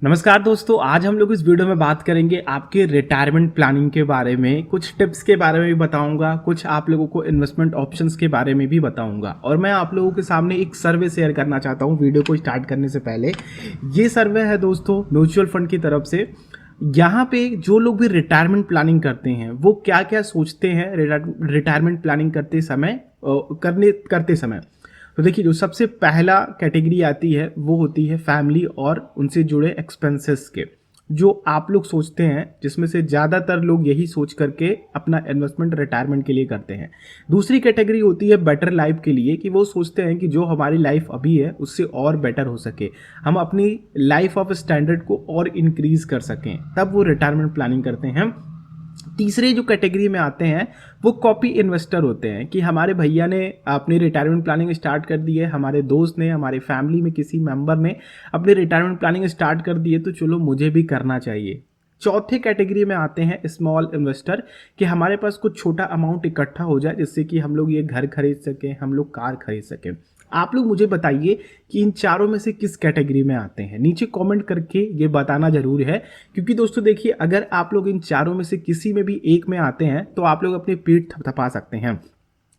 नमस्कार दोस्तों, आज हम लोग इस वीडियो में बात करेंगे आपके रिटायरमेंट प्लानिंग के बारे में। कुछ टिप्स के बारे में भी बताऊंगा, कुछ आप लोगों को इन्वेस्टमेंट ऑप्शंस के बारे में भी बताऊंगा। और मैं आप लोगों के सामने एक सर्वे शेयर करना चाहता हूं वीडियो को स्टार्ट करने से पहले। ये सर्वे है दोस्तों म्यूचुअल फंड की तरफ से। यहाँ पे जो लोग भी रिटायरमेंट प्लानिंग करते हैं वो क्या क्या सोचते हैं रिटायरमेंट प्लानिंग करते समय। तो देखिए, जो सबसे पहला कैटेगरी आती है वो होती है फैमिली और उनसे जुड़े एक्सपेंसेस के, जो आप लोग सोचते हैं, जिसमें से ज़्यादातर लोग यही सोच करके अपना इन्वेस्टमेंट रिटायरमेंट के लिए करते हैं। दूसरी कैटेगरी होती है बेटर लाइफ के लिए, कि वो सोचते हैं कि जो हमारी लाइफ अभी है उससे और बेटर हो सके, हम अपनी लाइफ ऑफ स्टैंडर्ड को और इंक्रीज कर सकें, तब वो रिटायरमेंट प्लानिंग करते हैं। तीसरे जो कैटेगरी में आते हैं वो कॉपी इन्वेस्टर होते हैं, कि हमारे भैया ने अपनी रिटायरमेंट प्लानिंग स्टार्ट कर दी है, हमारे दोस्त ने, हमारे फैमिली में किसी मेंबर ने अपनी रिटायरमेंट प्लानिंग स्टार्ट कर दी है, तो चलो मुझे भी करना चाहिए। चौथे कैटेगरी में आते हैं स्मॉल इन्वेस्टर, कि हमारे पास कुछ छोटा अमाउंट इकट्ठा हो जाए जिससे कि हम लोग ये घर खरीद सकें, हम लोग कार खरीद सकें। आप लोग मुझे बताइए कि इन चारों में से किस कैटेगरी में आते हैं। नीचे कमेंट करके ये बताना जरूर है, क्योंकि दोस्तों देखिए, अगर आप लोग इन चारों में से किसी में भी एक में आते हैं तो आप लोग अपनी पीठ थपथपा सकते हैं।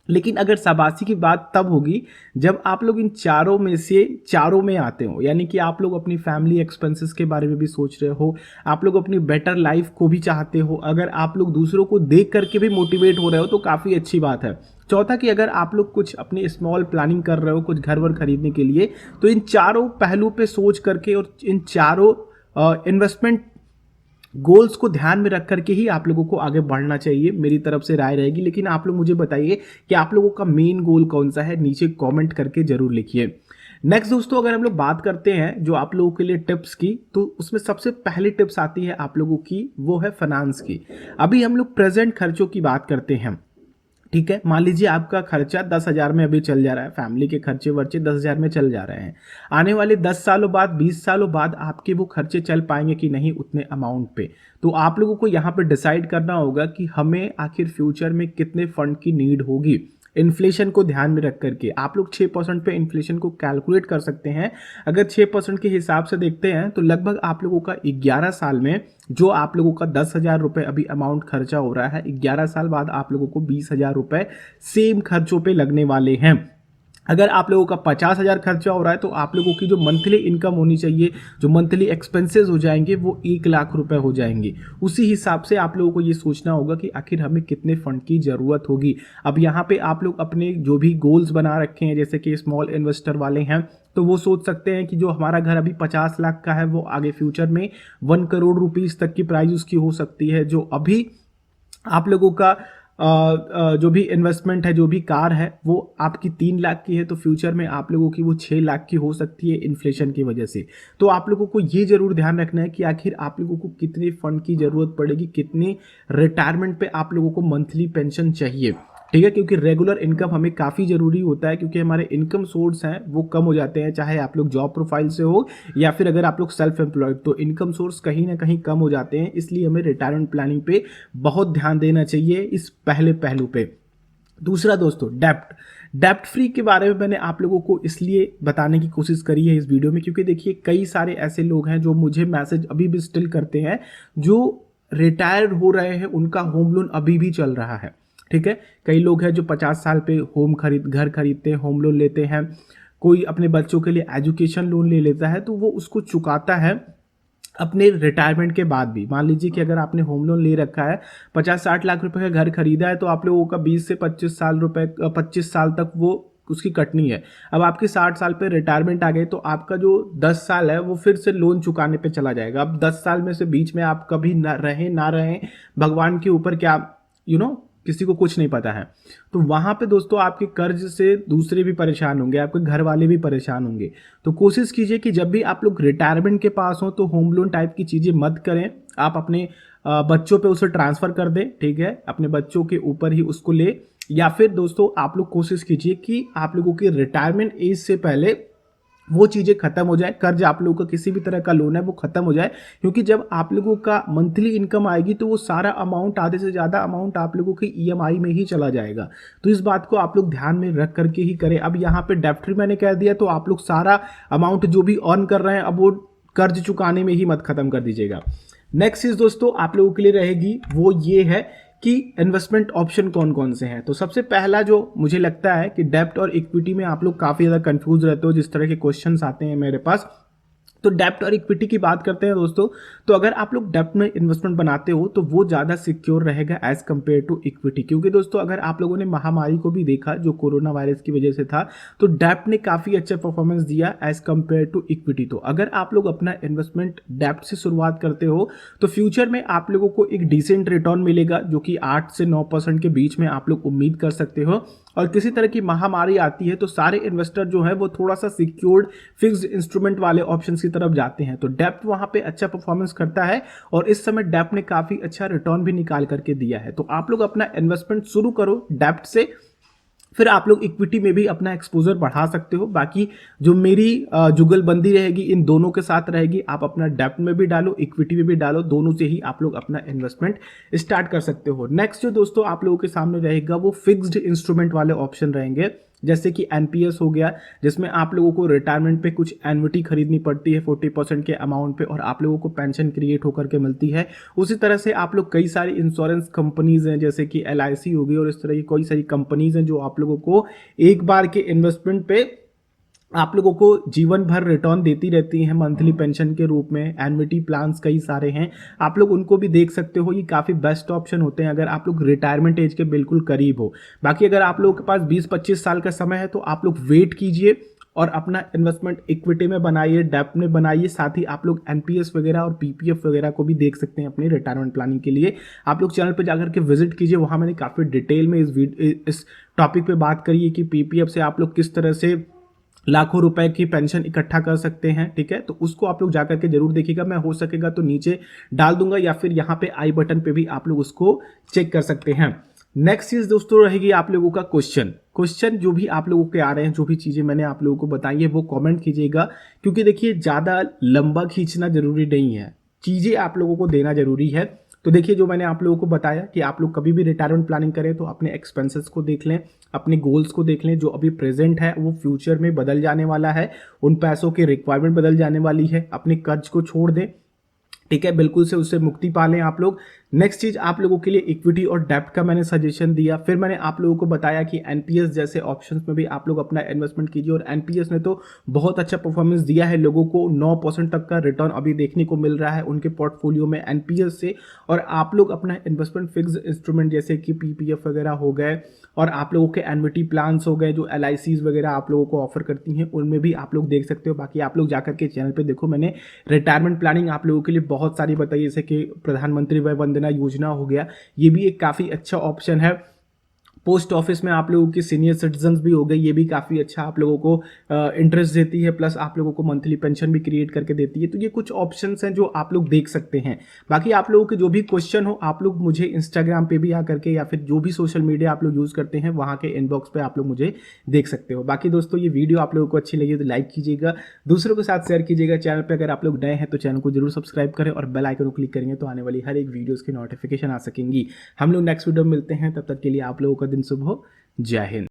लेकिन अगर शाबाशी की बात तब होगी जब आप लोग इन चारों में से चारों में आते हो, यानी कि आप लोग अपनी फैमिली एक्सपेंसेस के बारे में भी सोच रहे हो, आप लोग अपनी बेटर लाइफ को भी चाहते हो, अगर आप लोग दूसरों को देख करके भी मोटिवेट हो रहे हो तो काफ़ी अच्छी बात है। चौथा, कि अगर आप लोग कुछ अपनी स्मॉल प्लानिंग कर रहे हो कुछ घर वर खरीदने के लिए, तो इन चारों पहलू पे सोच करके और इन चारों इन्वेस्टमेंट गोल्स को ध्यान में रख करके ही आप लोगों को आगे बढ़ना चाहिए, मेरी तरफ से राय रहेगी। लेकिन आप लोग मुझे बताइए कि आप लोगों का मेन गोल कौन सा है, नीचे कमेंट करके जरूर लिखिए। नेक्स्ट दोस्तों, अगर हम लोग बात करते हैं जो आप लोगों के लिए टिप्स की, तो उसमें सबसे पहली टिप्स आती है आप लोगों की, वो है फाइनेंस की। अभी हम लोग प्रेजेंट खर्चों की बात करते हैं, ठीक है। मान लीजिए आपका खर्चा 10,000 में अभी चल जा रहा है, फैमिली के खर्चे वर्चे 10,000 में चल जा रहे हैं। आने वाले 10 सालों बाद, 20 सालों बाद आपके वो खर्चे चल पाएंगे कि नहीं उतने अमाउंट पे। तो आप लोगों को यहाँ पे डिसाइड करना होगा कि हमें आखिर फ्यूचर में कितने फंड की नीड होगी। इन्फ्लेशन को ध्यान में रख करके आप लोग 6% पे इन्फ्लेशन को कैलकुलेट कर सकते हैं। अगर 6% के हिसाब से देखते हैं तो लगभग आप लोगों का 11 साल में, जो आप लोगों का 10,000 रुपये अभी अमाउंट खर्चा हो रहा है, 11 साल बाद आप लोगों को 20,000 रुपये सेम खर्चों पे लगने वाले हैं। अगर आप लोगों का 50,000 खर्चा हो रहा है तो आप लोगों की जो मंथली इनकम होनी चाहिए, जो मंथली एक्सपेंसेस हो जाएंगे, वो 1,00,000 रुपए हो जाएंगे। उसी हिसाब से आप लोगों को ये सोचना होगा कि आखिर हमें कितने फंड की ज़रूरत होगी। अब यहाँ पे आप लोग अपने जो भी गोल्स बना रखे हैं, जैसे कि स्मॉल इन्वेस्टर वाले हैं, तो वो सोच सकते हैं कि जो हमारा घर अभी 50 लाख का है वो आगे फ्यूचर में 1 करोड़ रुपीज़ तक की प्राइस उसकी हो सकती है। जो अभी आप लोगों का जो भी इन्वेस्टमेंट है, जो भी कार है, वो आपकी 3 लाख की है, तो फ्यूचर में आप लोगों की वो 6 लाख की हो सकती है इन्फ्लेशन की वजह से। तो आप लोगों को ये जरूर ध्यान रखना है कि आखिर आप लोगों को कितने फंड की जरूरत पड़ेगी, कितने रिटायरमेंट पे आप लोगों को मंथली पेंशन चाहिए, ठीक है। क्योंकि रेगुलर इनकम हमें काफ़ी ज़रूरी होता है, क्योंकि हमारे इनकम सोर्स हैं वो कम हो जाते हैं, चाहे आप लोग जॉब प्रोफाइल से हो या फिर अगर आप लोग सेल्फ एम्प्लॉयड, तो इनकम सोर्स कहीं ना कहीं कम हो जाते हैं। इसलिए हमें रिटायरमेंट प्लानिंग पे बहुत ध्यान देना चाहिए इस पहले पहलू पे। दूसरा दोस्तों, डेप्ट फ्री के बारे में मैंने आप लोगों को इसलिए बताने की कोशिश करी है इस वीडियो में, क्योंकि देखिए कई सारे ऐसे लोग हैं जो मुझे मैसेज अभी भी स्टिल करते हैं, जो रिटायर हो रहे हैं, उनका होम लोन अभी भी चल रहा है, ठीक है। कई लोग हैं जो 50 साल पे घर खरीदते हैं, होम लोन लेते हैं। कोई अपने बच्चों के लिए एजुकेशन लोन ले लेता है, तो वो उसको चुकाता है अपने रिटायरमेंट के बाद भी। मान लीजिए कि अगर आपने होम लोन ले रखा है, 50-60 लाख रुपए का घर खरीदा है, तो आप लोगों का 20 से 25 साल तक वो उसकी कटनी है। अब आपके 60 साल पे रिटायरमेंट आ गए, तो आपका जो 10 साल है वो फिर से लोन चुकाने पे चला जाएगा। अब 10 साल में से बीच में आप कभी ना रहें, भगवान के ऊपर क्या किसी को कुछ नहीं पता है। तो वहां पे दोस्तों आपके कर्ज से दूसरे भी परेशान होंगे, आपके घर वाले भी परेशान होंगे। तो कोशिश कीजिए कि जब भी आप लोग रिटायरमेंट के पास हो तो होम लोन टाइप की चीज़ें मत करें। आप अपने बच्चों पे उसे ट्रांसफ़र कर दें, ठीक है, अपने बच्चों के ऊपर ही उसको ले। या फिर दोस्तों आप लोग कोशिश कीजिए कि आप लोगों की रिटायरमेंट एज से पहले वो चीज़ें खत्म हो जाए, कर्ज आप लोगों का किसी भी तरह का लोन है वो खत्म हो जाए। क्योंकि जब आप लोगों का मंथली इनकम आएगी तो वो सारा अमाउंट, आधे से ज़्यादा अमाउंट आप लोगों की ईएमआई में ही चला जाएगा। तो इस बात को आप लोग ध्यान में रख करके ही करें। अब यहाँ पे डेप्ट फ्री मैंने कह दिया, तो आप लोग सारा अमाउंट जो भी अर्न कर रहे हैं अब वो कर्ज चुकाने में ही मत खत्म कर दीजिएगा। नेक्स्ट चीज दोस्तों आप लोगों के लिए रहेगी वो ये है कि इन्वेस्टमेंट ऑप्शन कौन कौन से हैं। तो सबसे पहला जो मुझे लगता है कि डेब्ट और इक्विटी में आप लोग काफी ज्यादा कंफ्यूज रहते हो जिस तरह के क्वेश्चंस आते हैं मेरे पास। तो डेब्ट और इक्विटी की बात करते हैं दोस्तों, तो अगर आप लोग डेब्ट में इन्वेस्टमेंट बनाते हो तो वो ज़्यादा सिक्योर रहेगा एज कंपेयर टू इक्विटी, क्योंकि दोस्तों अगर आप लोगों ने महामारी को भी देखा जो कोरोना वायरस की वजह से था, तो डेब्ट ने काफ़ी अच्छा परफॉर्मेंस दिया एज कंपेयर टू इक्विटी। तो अगर आप लोग अपना इन्वेस्टमेंट डेब्ट से शुरुआत करते हो तो फ्यूचर में आप लोगों को एक डिसेंट रिटर्न मिलेगा जो कि 8 से 9% के बीच में आप लोग उम्मीद कर सकते हो। और किसी तरह की महामारी आती है तो सारे इन्वेस्टर जो है वो थोड़ा सा सिक्योर्ड फिक्स्ड इंस्ट्रूमेंट वाले ऑप्शंस की तरफ जाते हैं। तो डेब्ट वहां पे अच्छा परफॉर्मेंस करता है और इस समय डेब्ट ने काफी अच्छा रिटर्न भी निकाल करके दिया है। तो आप लोग अपना इन्वेस्टमेंट शुरू करो डेब्ट से, फिर आप लोग इक्विटी में भी अपना एक्सपोजर बढ़ा सकते हो। बाकी जो मेरी जुगलबंदी रहेगी इन दोनों के साथ रहेगी, आप अपना डेब्ट में भी डालो इक्विटी में भी डालो, दोनों से ही आप लोग अपना इन्वेस्टमेंट स्टार्ट कर सकते हो। नेक्स्ट जो दोस्तों आप लोगों के सामने रहेगा वो फिक्स्ड इंस्ट्रूमेंट वाले ऑप्शन रहेंगे, जैसे कि एनपीएस हो गया जिसमें आप लोगों को रिटायरमेंट पे कुछ एन्युटी खरीदनी पड़ती है 40% के अमाउंट पे और आप लोगों को पेंशन क्रिएट होकर के मिलती है। उसी तरह से आप लोग कई सारी इंश्योरेंस कंपनीज हैं जैसे कि एलआईसी हो गई और इस तरह की कई सारी कंपनीज हैं जो आप लोगों को एक बार के इन्वेस्टमेंट पे आप लोगों को जीवन भर रिटर्न देती रहती हैं मंथली पेंशन के रूप में। एन्युटी प्लान्स कई सारे हैं, आप लोग उनको भी देख सकते हो। ये काफ़ी बेस्ट ऑप्शन होते हैं अगर आप लोग रिटायरमेंट एज के बिल्कुल करीब हो। बाकी अगर आप लोगों के पास 20-25 साल का समय है तो आप लोग वेट कीजिए और अपना इन्वेस्टमेंट इक्विटी में बनाइए, डेब्ट में बनाइए। साथ ही आप लोग एनपीएस वगैरह और पीपीएफ वगैरह को भी देख सकते हैं अपनी रिटायरमेंट प्लानिंग के लिए। आप लोग चैनल पर जाकर के विजिट कीजिए, वहाँ मैंने काफ़ी डिटेल में इस टॉपिक पे बात करी है कि पीपीएफ से आप लोग किस तरह से लाखों रुपए की पेंशन इकट्ठा कर सकते हैं। ठीक है, तो उसको आप लोग जाकर के जरूर देखिएगा। मैं हो सकेगा तो नीचे डाल दूंगा या फिर यहाँ पे आई बटन पे भी आप लोग उसको चेक कर सकते हैं। नेक्स्ट चीज दोस्तों रहेगी आप लोगों का क्वेश्चन जो भी आप लोगों के आ रहे हैं, जो भी चीजें मैंने आप लोगों को बताई है वो कमेंट कीजिएगा, क्योंकि देखिए ज्यादा लंबा खींचना जरूरी नहीं है, चीजें आप लोगों को देना जरूरी है। तो देखिए जो मैंने आप लोगों को बताया कि आप लोग कभी भी रिटायरमेंट प्लानिंग करें तो अपने एक्सपेंसेस को देख लें, अपने गोल्स को देख लें। जो अभी प्रेजेंट है वो फ्यूचर में बदल जाने वाला है, उन पैसों की रिक्वायरमेंट बदल जाने वाली है। अपने कर्ज को छोड़ दें, ठीक है, बिल्कुल से उससे मुक्ति पा लें आप लोग। नेक्स्ट चीज आप लोगों के लिए इक्विटी और डेब्ट का मैंने सजेशन दिया। फिर मैंने आप लोगों को बताया कि एनपीएस जैसे ऑप्शंस में भी आप लोग अपना इन्वेस्टमेंट कीजिए और एनपीएस ने तो बहुत अच्छा परफॉर्मेंस दिया है, लोगों को 9% तक का रिटर्न अभी देखने को मिल रहा है उनके पोर्टफोलियो में एनपीएस से। और आप लोग अपना इन्वेस्टमेंट फिक्स्ड इंस्ट्रूमेंट जैसे कि पीपीएफ वगैरह हो गए और आप लोगों के एन्युटी प्लान्स हो गए जो एलआईसीज वगैरह आप लोगों को ऑफर करती हैं, उनमें भी आप लोग देख सकते हो। बाकी आप लोग जाकर के चैनल पे देखो, मैंने रिटायरमेंट प्लानिंग आप लोगों के लिए बहुत सारी बताई, जैसे कि प्रधानमंत्री वय वंदना योजना हो गया, ये भी एक काफी अच्छा ऑप्शन है। पोस्ट ऑफिस में आप लोगों की सीनियर सिटीजन भी हो गई, ये भी काफ़ी अच्छा आप लोगों को इंटरेस्ट देती है, प्लस आप लोगों को मंथली पेंशन भी क्रिएट करके देती है। तो ये कुछ ऑप्शंस हैं जो आप लोग देख सकते हैं। बाकी आप लोगों के जो भी क्वेश्चन हो आप लोग मुझे इंस्टाग्राम पे भी आकर के या फिर जो भी सोशल मीडिया आप लोग यूज़ करते हैं वहाँ के इनबॉक्स पे आप लोग मुझे देख सकते हो। बाकी दोस्तों ये वीडियो आप लोगों को अच्छी लगी तो लाइक कीजिएगा, दूसरों के साथ शेयर कीजिएगा। चैनल पर अगर आप लोग नए हैं तो चैनल को जरूर सब्सक्राइब करें और बेल आइकन को क्लिक करेंगे तो आने वाली हर एक वीडियोज़ की नोटिफिकेशन आ सकेंगी। हम लोग नेक्स्ट वीडियो में मिलते हैं, तब तक के लिए आप लोगों का दिन शुभ हो। जय हिंद।